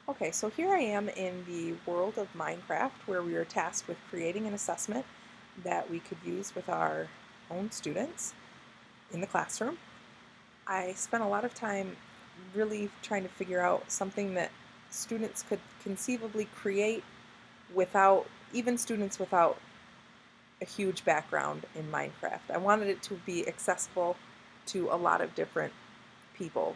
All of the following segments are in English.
Okay, so here I am in the world of Minecraft where we were tasked with creating an assessment that we could use with our own students in the classroom. I spent a lot of time really trying to figure out something that students could conceivably create without, even students without a huge background in Minecraft. I wanted it to be accessible to a lot of different people.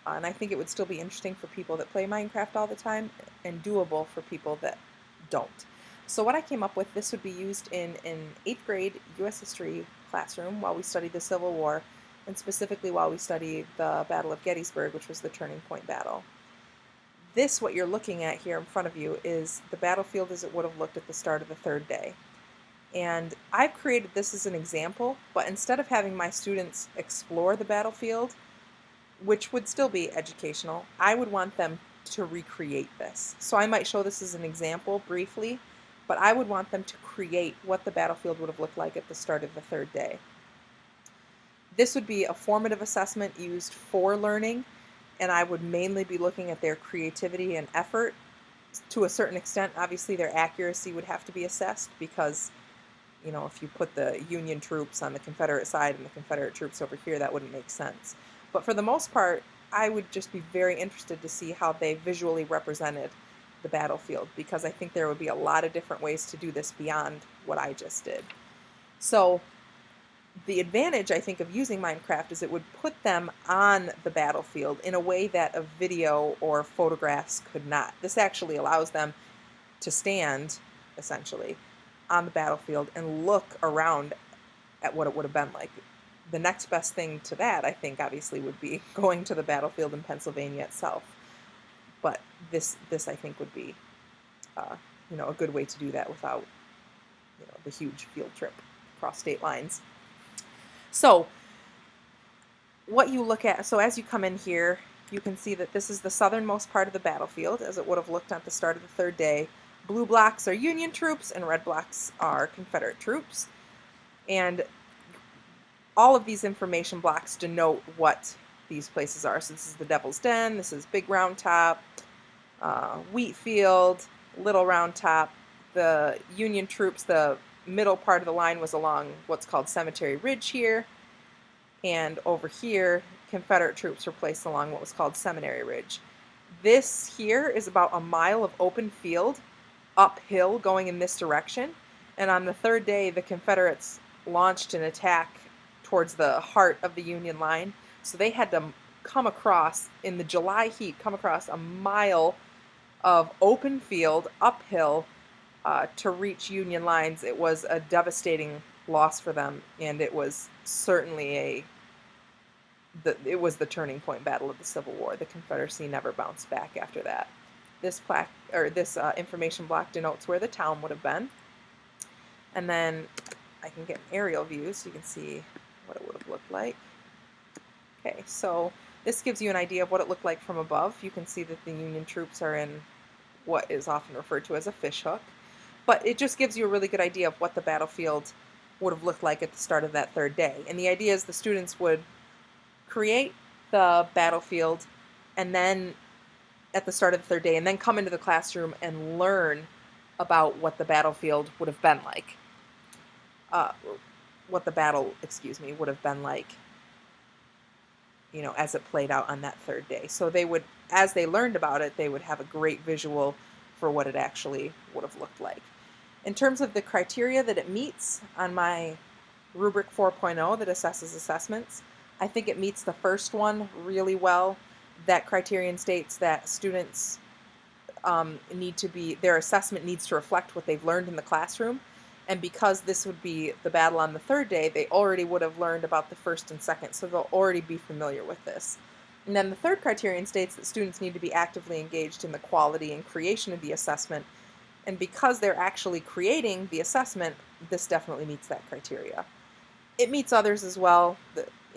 And I think it would still be interesting for people that play Minecraft all the time and doable for people that don't. So what I came up with, this would be used in an 8th grade U.S. history classroom while we study the Civil War, and specifically while we study the Battle of Gettysburg, which was the turning point battle. This, what you're looking at here in front of you, is the battlefield as it would have looked at the start of the third day. And I've created this as an example, but instead of having my students explore the battlefield, which would still be educational, I would want them to recreate this. So I might show this as an example briefly, but I would want them to create what the battlefield would have looked like at the start of the third day. This would be a formative assessment used for learning, and I would mainly be looking at their creativity and effort. To a certain extent, obviously their accuracy would have to be assessed because, if you put the Union troops on the Confederate side and the Confederate troops over here, that wouldn't make sense. But for the most part, I would just be very interested to see how they visually represented the battlefield, because I think there would be a lot of different ways to do this beyond what I just did. So the advantage, I think, of using Minecraft is it would put them on the battlefield in a way that a video or photographs could not. This actually allows them to stand, essentially, on the battlefield and look around at what it would have been like. The next best thing to that, I think, obviously, would be going to the battlefield in Pennsylvania itself. But this I think, would be, a good way to do that without, the huge field trip across state lines. So what you look at, so as you come in here, you can see that this is the southernmost part of the battlefield, as it would have looked at the start of the third day. Blue blocks are Union troops, and red blocks are Confederate troops. And all of these information blocks denote what these places are. So this is the Devil's Den, this is Big Round Top, Wheat Field, Little Round Top. The Union troops, the middle part of the line was along what's called Cemetery Ridge here. And over here, Confederate troops were placed along what was called Seminary Ridge. This here is about a mile of open field uphill going in this direction. And on the third day, the Confederates launched an attack towards the heart of the Union line. So they had to come across, in the July heat, come across a mile of open field uphill to reach Union lines. It was a devastating loss for them, and it was certainly it was the turning point battle of the Civil War. The Confederacy never bounced back after that. This plaque, or this information block, denotes where the town would have been. And then I can get an aerial view so you can see what it would have looked like. Okay, so this gives you an idea of what it looked like from above. You can see that the Union troops are in what is often referred to as a fishhook. But it just gives you a really good idea of what the battlefield would have looked like at the start of that third day. And the idea is the students would create the battlefield and then at the start of the third day, and then come into the classroom and learn about what the battlefield would have been like. What the battle, would have been like, as it played out on that third day. So they would, as they learned about it, they would have a great visual for what it actually would have looked like. In terms of the criteria that it meets on my rubric 4.0 that assesses assessments, I think it meets the first one really well. That criterion states that students their assessment needs to reflect what they've learned in the classroom. And because this would be the battle on the third day, they already would have learned about the first and second, so they'll already be familiar with this. And then the third criterion states that students need to be actively engaged in the quality and creation of the assessment. And because they're actually creating the assessment, this definitely meets that criteria. It meets others as well.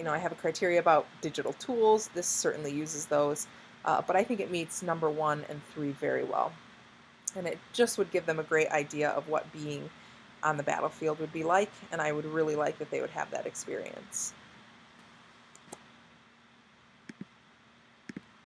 I have a criteria about digital tools. This certainly uses those. But I think it meets number 1 and 3 very well. And it just would give them a great idea of what being on the battlefield would be like. And I would really like that they would have that experience.